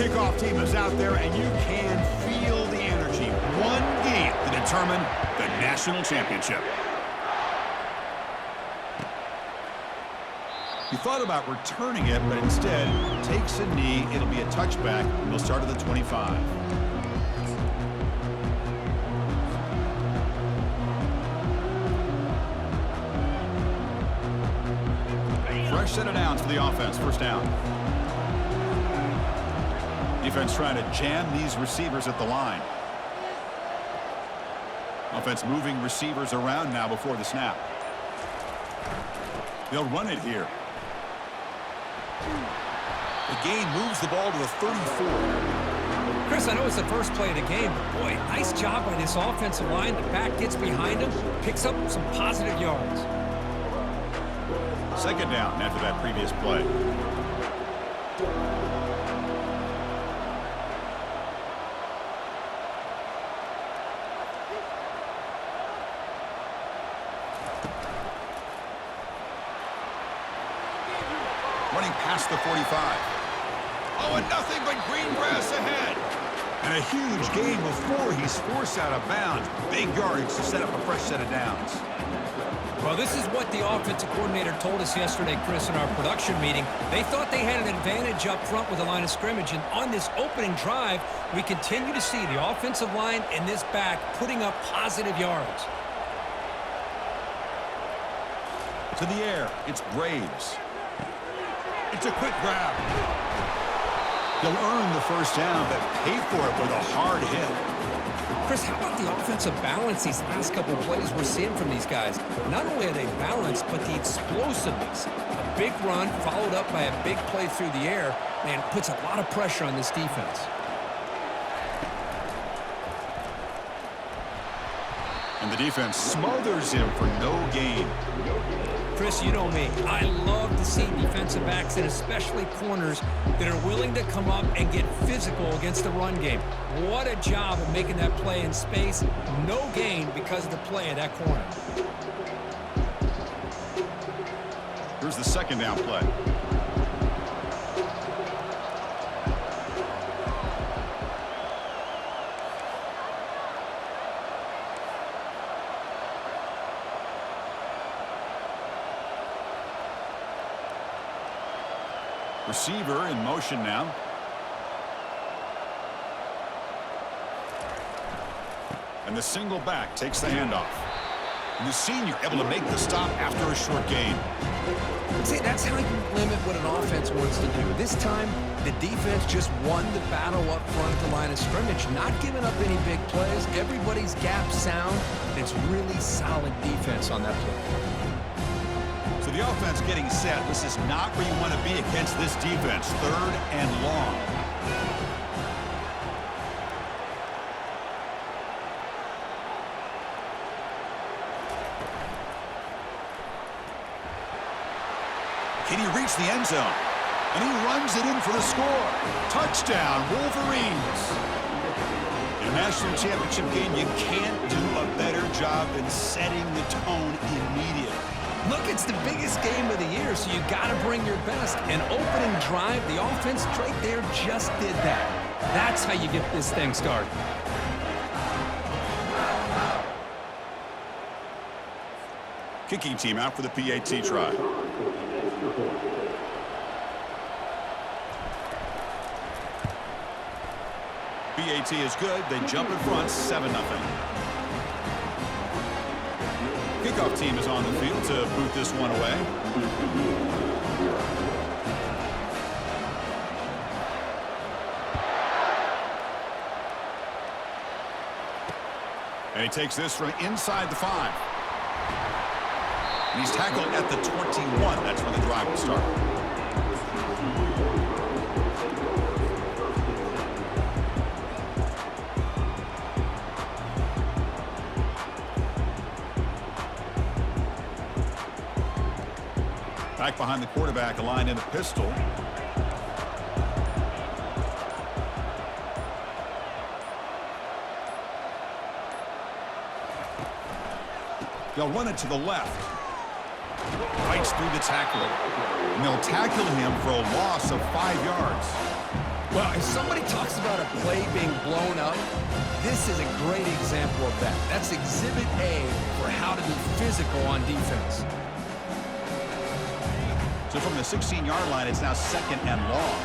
Kickoff team is out there, and you can feel the energy. One game to determine the national championship. He thought about returning it, but instead takes a knee. It'll be a touchback, and they'll start at the 25. Fresh set of downs for the offense. First down. Defense trying to jam these receivers at the line. Offense moving receivers around now before the snap. They'll run it here. The gain moves the ball to the 34. Chris, I know it's the first play of the game, but boy, nice job by this offensive line. The back gets behind him, picks up some positive yards. Second down after that previous play. Running past the 45. Oh, and nothing but green grass ahead. And a huge gain before he's forced out of bounds. Big yardage to set up a fresh set of downs. Well, this is what the offensive coordinator told us yesterday, Chris, in our production meeting. They thought they had an advantage up front with the line of scrimmage, and on this opening drive, we continue to see the offensive line and this back putting up positive yards. To the air, it's Graves. It's a quick grab. He'll earn the first down, but pay for it with a hard hit. Chris, how about the offensive balance these last couple of plays we're seeing from these guys? Not only are they balanced, but the explosiveness. A big run followed up by a big play through the air, man, puts a lot of pressure on this defense. And the defense smothers him for no gain. Chris, you know me. I love to see defensive backs, and especially corners, that are willing to come up and get physical against the run game. What a job of making that play in space. No gain because of the play of that corner. Here's the second down play. Receiver in motion now. And the single back takes the handoff. And the senior able to make the stop after a short gain. See, that's how you limit what an offense wants to do. This time, the defense just won the battle up front at the line of scrimmage, not giving up any big plays. Everybody's gap sound. It's really solid defense on that play. So the offense getting set. This is not where you want to be against this defense. Third and long. Can he reach the end zone? And he runs it in for the score. Touchdown, Wolverines. In a national championship game, you can't do a better job than setting the tone immediately. Look, it's the biggest game of the year, so you got to bring your best. An opening drive, the offense right there just did that. That's how you get this thing started. Kicking team out for the PAT try. PAT is good. They jump in front, 7-0. Kickoff team is on the field to boot this one away. And he takes this from inside the 5. And he's tackled at the 21. That's when the drive will start. Back behind the quarterback, aligned in a pistol. They'll run it to the left. Fights through the tackler. And they'll tackle him for a loss of 5 yards. Well, if somebody talks about a play being blown up, this is a great example of that. That's Exhibit A for how to be physical on defense. So from the 16-yard line, it's now 2nd and long.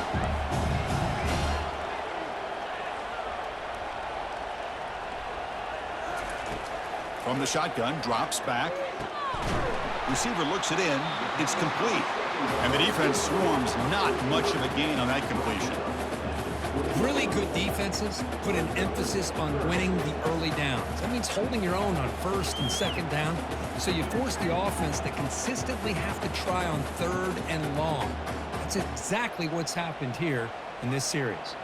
From the shotgun, drops back. Receiver looks it in. It's complete. And the defense swarms. Not much of a gain on that completion. Really good defenses put an emphasis on winning the early downs. That means holding your own on 1st and 2nd down. So you force the offense to consistently have to try on 3rd and long. That's exactly what's happened here in this series.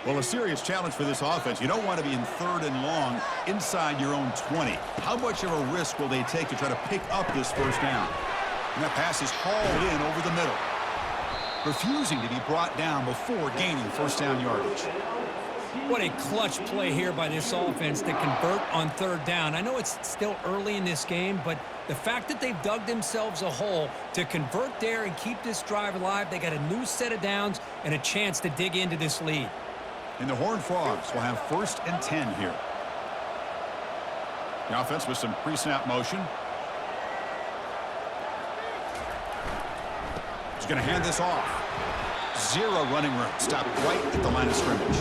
Well, a serious challenge for this offense. You don't want to be in 3rd and long inside your own 20. How much of a risk will they take to try to pick up this 1st down? And that pass is hauled in over the middle. Refusing to be brought down before gaining 1st down yardage. What a clutch play here by this offense to convert on 3rd down. I know it's still early in this game, but the fact that they've dug themselves a hole to convert there and keep this drive alive, they got a new set of downs and a chance to dig into this lead. And the Horned Frogs will have 1st and 10 here. The offense with some pre-snap motion. He's going to hand this off. 0 running room. Stopped right at the line of scrimmage.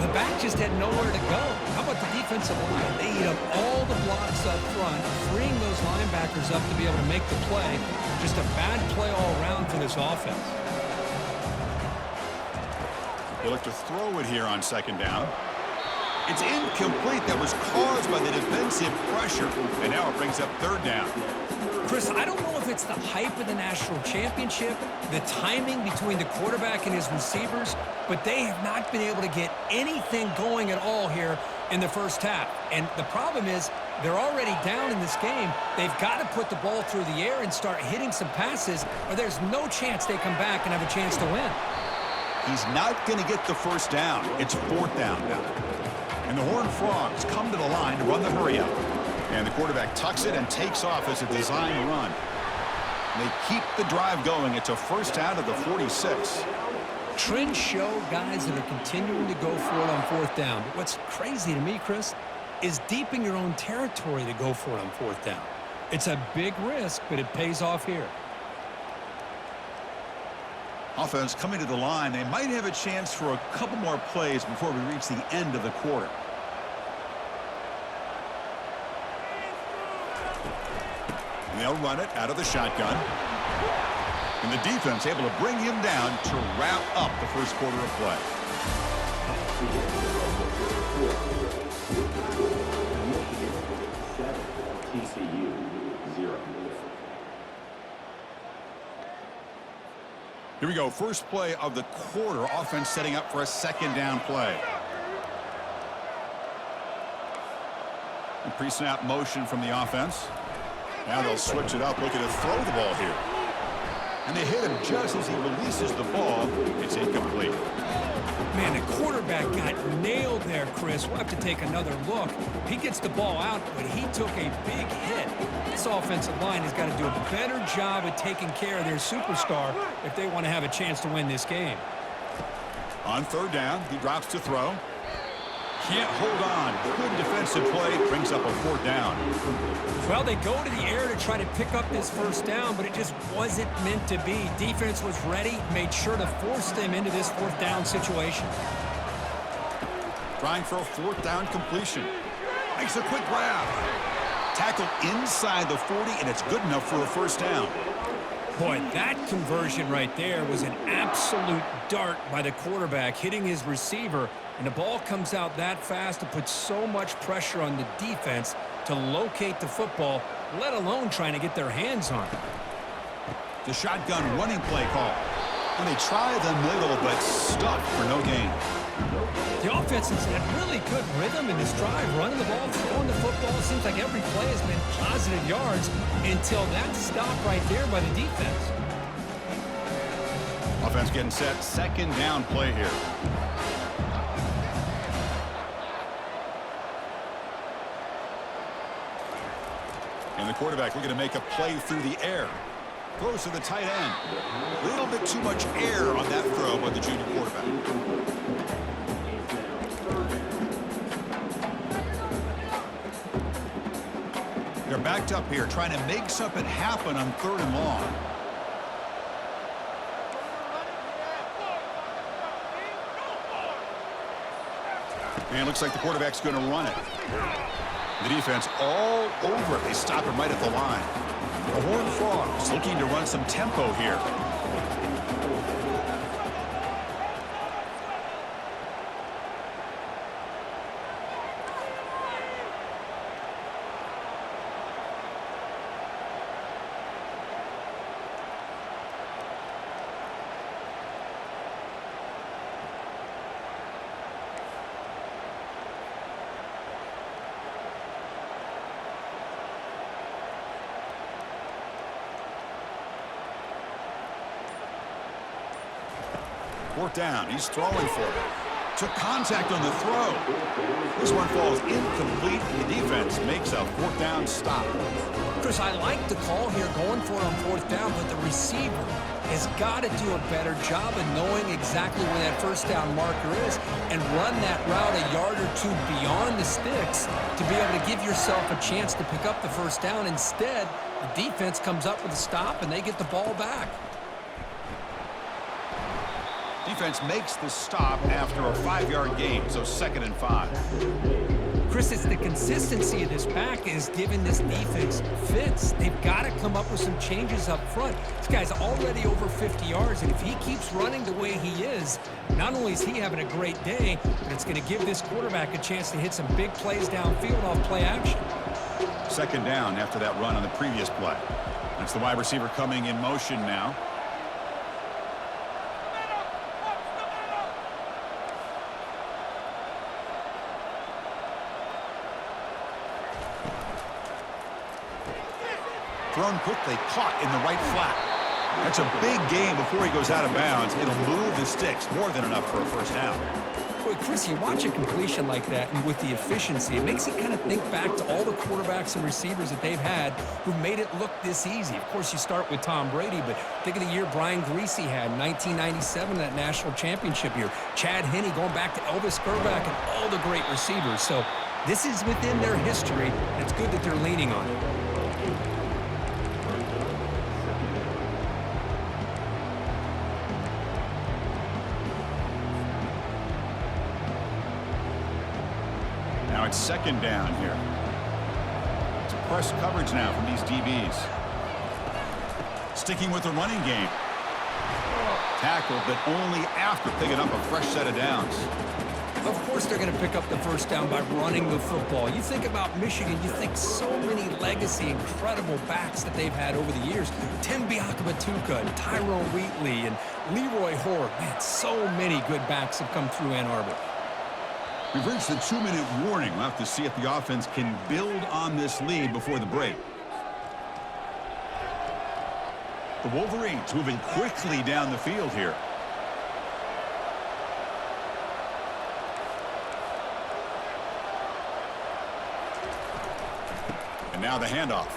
Well, the back just had nowhere to go. How about the defensive line? They eat up all the blocks up front, freeing those linebackers up to be able to make the play. Just a bad play all around for this offense. They look to throw it here on 2nd down. It's incomplete. That was caused by the defensive pressure. And now it brings up 3rd down. Chris, I don't know if it's the hype of the national championship, the timing between the quarterback and his receivers, but they have not been able to get anything going at all here in the 1st half. And the problem is they're already down in this game. They've got to put the ball through the air and start hitting some passes, or there's no chance they come back and have a chance to win. He's not going to get the 1st down. It's 4th down now. And the Horned Frogs come to the line to run the hurry-up. And the quarterback tucks it and takes off as a design run. They keep the drive going. It's a 1st down to the 46. Trends show guys that are continuing to go for it on 4th down. But what's crazy to me, Chris, is deep in your own territory to go for it on 4th down. It's a big risk, but it pays off here. Offense coming to the line. They might have a chance for a couple more plays before we reach the end of the quarter. And they'll run it out of the shotgun. And the defense able to bring him down to wrap up the 1st quarter of play. Here we go. 1st play of the quarter. Offense setting up for a 2nd down play. And pre-snap motion from the offense. Now they'll switch it up, looking to throw the ball here. And they hit him just as he releases the ball. It's incomplete. Man, the quarterback got nailed there, Chris. We'll have to take another look. He gets the ball out, but he took a big hit. This offensive line has got to do a better job of taking care of their superstar if they want to have a chance to win this game. On 3rd down, he drops to throw. Can't hold on. Good defensive play. Brings up a 4th down. Well, they go to the air to try to pick up this 1st down, but it just wasn't meant to be. Defense was ready, made sure to force them into this 4th down situation. Trying for a 4th down completion. Makes a quick grab. Tackle inside the 40, and it's good enough for a 1st down. Boy, that conversion right there was an absolute dart by the quarterback, hitting his receiver, and the ball comes out that fast to put so much pressure on the defense to locate the football, let alone trying to get their hands on it. The shotgun running play call. And they try the middle, but stuck for no gain. The offense has had really good rhythm in this drive, running the ball, throwing the football. It seems like every play has been positive yards until that stop right there by the defense. Offense getting set. 2nd down play here. quarterback looking to make a play through the air. Throws to the tight end. A little bit too much air on that throw by the junior quarterback. They're backed up here trying to make something happen on 3rd and long. And it looks like the quarterback's going to run it. The defense all over it. They stop him right at the line. The Horned Frogs looking to run some tempo here. Fourth down. He's throwing for it. Took contact on the throw. This one falls incomplete, and the defense makes a 4th down stop. Chris, I like the call here going for it on 4th down, but the receiver has got to do a better job of knowing exactly where that 1st down marker is and run that route a yard or 2 beyond the sticks to be able to give yourself a chance to pick up the 1st down. Instead, the defense comes up with a stop, and they get the ball back. Defense makes the stop after a 5-yard gain, so 2nd and 5. Chris, it's the consistency of this back is giving this defense fits. They've got to come up with some changes up front. This guy's already over 50 yards, and if he keeps running the way he is, not only is he having a great day, but it's going to give this quarterback a chance to hit some big plays downfield off play action. 2nd down after that run on the previous play. That's the wide receiver coming in motion now. Thrown quickly, caught in the right flat. That's a big gain before he goes out of bounds. It'll move the sticks, more than enough for a 1st down. Boy, Chris, you watch a completion like that, and with the efficiency, it makes you kind of think back to all the quarterbacks and receivers that they've had who made it look this easy. Of course, you start with Tom Brady, but think of the year Brian Griese had in 1997, that national championship year. Chad Henne going back to Elvis Grbac and all the great receivers. So this is within their history, and it's good that they're leaning on it. Now it's 2nd down here. It's press coverage now from these DBs. Sticking with the running game. Tackled, but only after picking up a fresh set of downs. Of course they're going to pick up the 1st down by running the football. You think about Michigan, you think so many legacy, incredible backs that they've had over the years. Tim Biakabatuka and Tyrone Wheatley and Leroy Hoare. Man, so many good backs have come through Ann Arbor. We've reached the 2-minute warning. We'll have to see if the offense can build on this lead before the break. The Wolverines moving quickly down the field here. And now the handoff.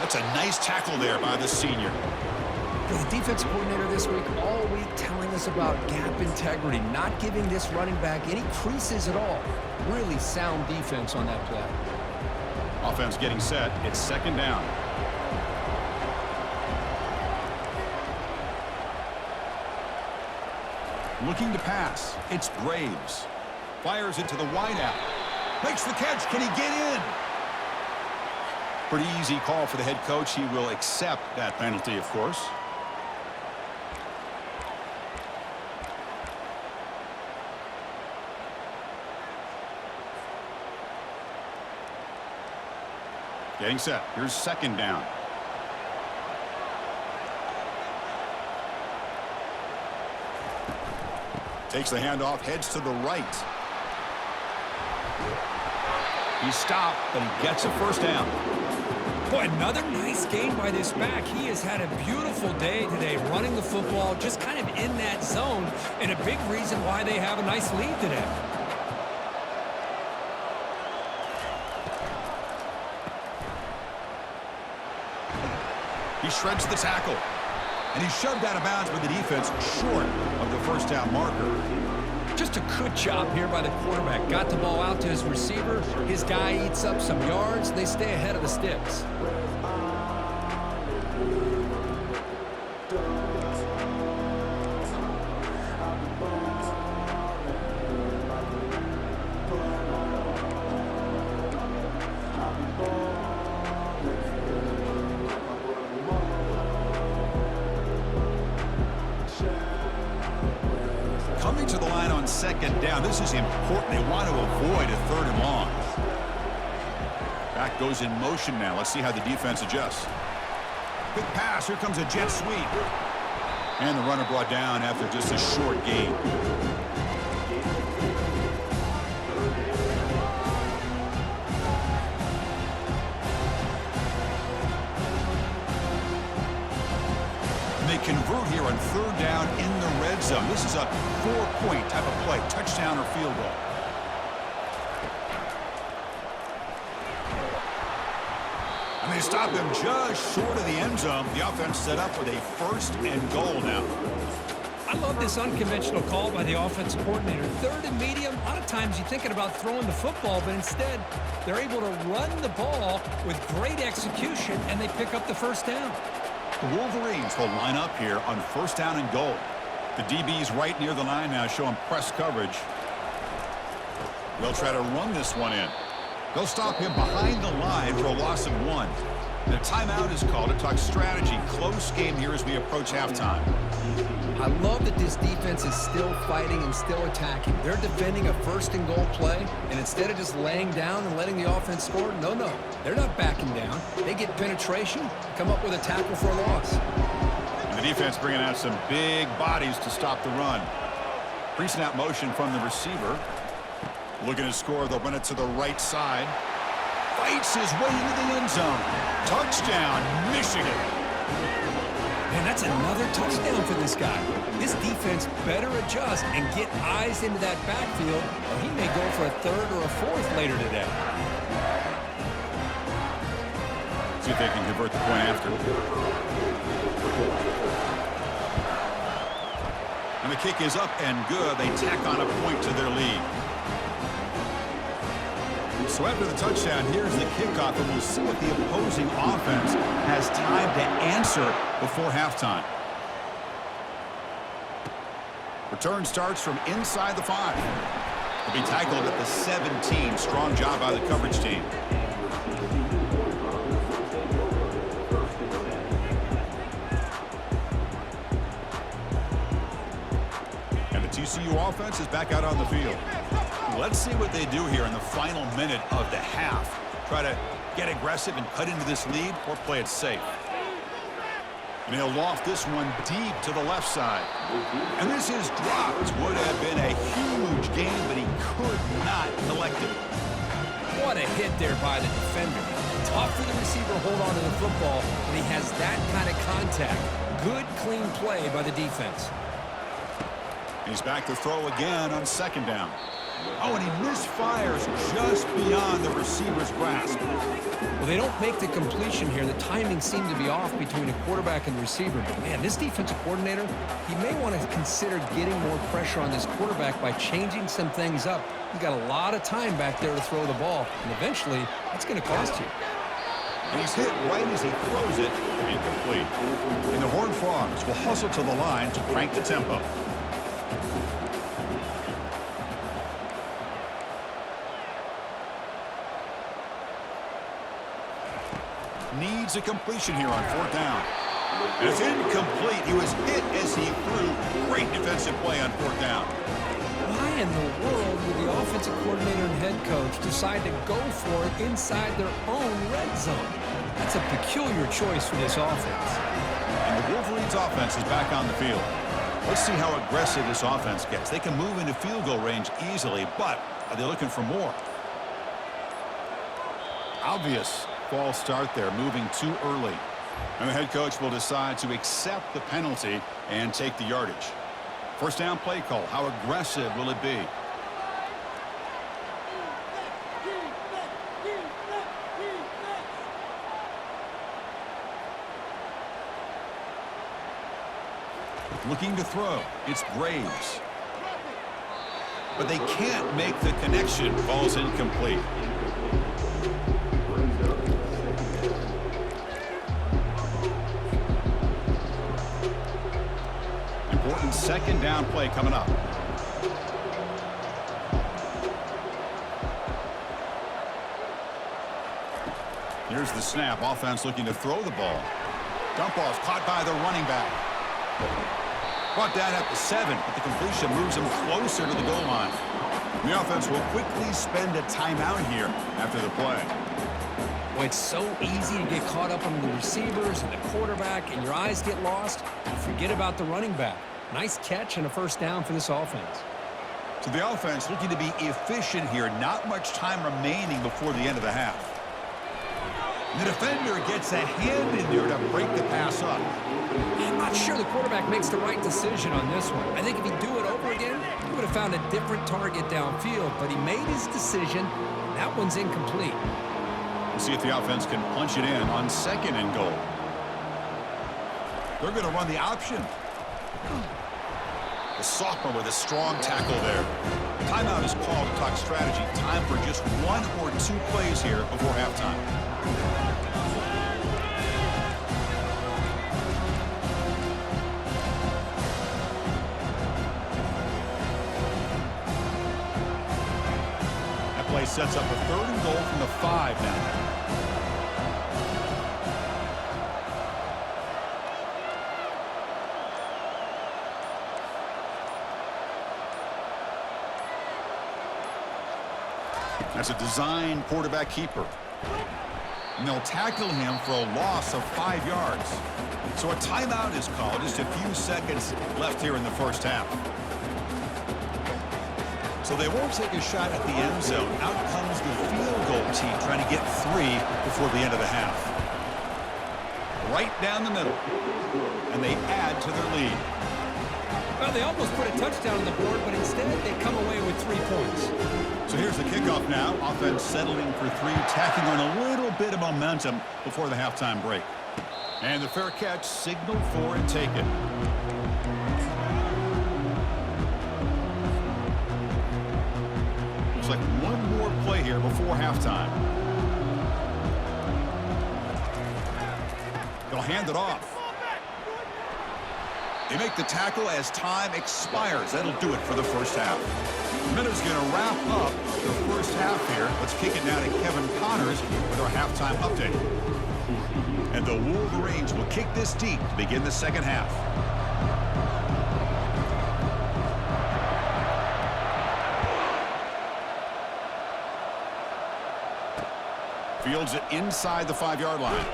That's a nice tackle there by the senior. The defensive coordinator this week, all week, telling us about gap integrity, not giving this running back any creases at all. Really sound defense on that play. Offense getting set. It's 2nd down. Looking to pass. It's Graves. Fires it to the wideout. Makes the catch. Can he get in? Pretty easy call for the head coach. He will accept that penalty, of course. Getting set. Here's 2nd down. Takes the handoff, heads to the right. He stopped, but he gets a 1st down. Boy, another nice game by this back. He has had a beautiful day today running the football, just kind of in that zone, and a big reason why they have a nice lead today. He shreds the tackle. And he's shoved out of bounds by the defense short of the first down marker. Just a good job here by the quarterback. Got the ball out to his receiver. His guy eats up some yards. They stay ahead of the sticks. Coming to the line on second down. This is important. They want to avoid a 3rd and long. Back goes in motion now. Let's see how the defense adjusts. Quick pass. Here comes a jet sweep. And the runner brought down after just a short gain. They convert here on 3rd down in the red zone. This is a 4-point type of play, touchdown or field goal. And they stop him just short of the end zone. The offense set up with a 1st and goal now. I love this unconventional call by the offensive coordinator. 3rd and medium, a lot of times you're thinking about throwing the football, but instead they're able to run the ball with great execution, and they pick up the 1st down. The Wolverines will line up here on 1st down and goal. The DB's right near the line now, showing press coverage. They'll try to run this one in. They'll stop him behind the line for a loss of 1. The timeout is called to talk strategy. Close game here as we approach halftime. I love that this defense is still fighting and still attacking. They're defending a 1st and goal play, and instead of just laying down and letting the offense score, no, they're not backing down. They get penetration, come up with a tackle for a loss. And the defense bringing out some big bodies to stop the run. Pre-snap motion from the receiver. Looking to score, they'll run it to the right side. Fights his way into the end zone. Touchdown, Michigan. Man, that's another touchdown for this guy. This defense better adjust and get eyes into that backfield, or he may go for a 3rd or a 4th later today. See if they can convert the point after. And the kick is up and good. They tack on a point to their lead. So after the touchdown, here's the kickoff, and we'll see what the opposing offense has time to answer before halftime. Return starts from inside the 5. He'll be tackled at the 17. Strong job by the coverage team. And the TCU offense is back out on the field. Let's see what they do here in the final minute of the half. Try to get aggressive and cut into this lead, or play it safe. And he'll loft this one deep to the left side. And this is dropped. Would have been a huge gain, but he could not collect it. What a hit there by the defender. Tough for the receiver to hold on to the football when he has that kind of contact. Good, clean play by the defense. He's back to throw again on 2nd down. Oh, and he misfires just beyond the receiver's grasp. Well, they don't make the completion here. The timing seemed to be off between a quarterback and receiver. But, man, this defensive coordinator, he may want to consider getting more pressure on this quarterback by changing some things up. He's got a lot of time back there to throw the ball, and eventually it's going to cost you. And he's hit right as he throws it, incomplete. And the Horned Frogs will hustle to the line to crank the tempo. Needs a completion here on 4th down. And it's incomplete. He was hit as he threw. Great defensive play on 4th down. Why in the world would the offensive coordinator and head coach decide to go for it inside their own red zone? That's a peculiar choice for this offense. And the Wolverines offense is back on the field. Let's see how aggressive this offense gets. They can move into field goal range easily, but are they looking for more? Obvious false start there, moving too early. And the head coach will decide to accept the penalty and take the yardage. 1st down play call. How aggressive will it be? Looking to throw. It's Braves. But they can't make the connection. Ball's incomplete. Important second down play coming up. Here's the snap. Offense looking to throw the ball. Dump off caught by the running back. Brought down at the 7, but the completion moves him closer to the goal line. The offense will quickly spend a timeout here after the play. Well, it's so easy to get caught up on the receivers and the quarterback, and your eyes get lost. You forget about the running back. Nice catch and a first down for this offense. So the offense looking to be efficient here. Not much time remaining before the end of the half. The defender gets a hand in there to break the pass up. I'm not sure the quarterback makes the right decision on this one. I think if he'd do it over again, he would have found a different target downfield, but he made his decision. That one's incomplete. We'll see if the offense can punch it in on 2nd and goal. They're going to run the option. The sophomore with a strong tackle there. Timeout is called to talk strategy. Time for just 1 or 2 plays here before halftime. That play sets up a 3rd and goal from the 5 now. That's a design quarterback keeper. And they'll tackle him for a loss of 5 yards. So a timeout is called. Just a few seconds left here in the first half. So they won't take a shot at the end zone. Out comes the field goal team trying to get 3 before the end of the half. Right down the middle. And they add to their lead. Well, they almost put a touchdown on the board, but instead they come away with 3 points. So here's the kickoff now. Offense settling for 3, tacking on a little bit of momentum before the halftime break. And the fair catch signaled for and taken. Looks like one more play here before halftime. They'll hand it off. They make the tackle as time expires. That'll do it for the first half. Minutes going to wrap up the first half here. Let's kick it now to Kevin Connors with our halftime update. And the Wolverines will kick this deep to begin the second half. Fields it inside the 5-yard line.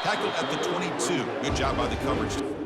Tackled at the 22. Good job by the coverage.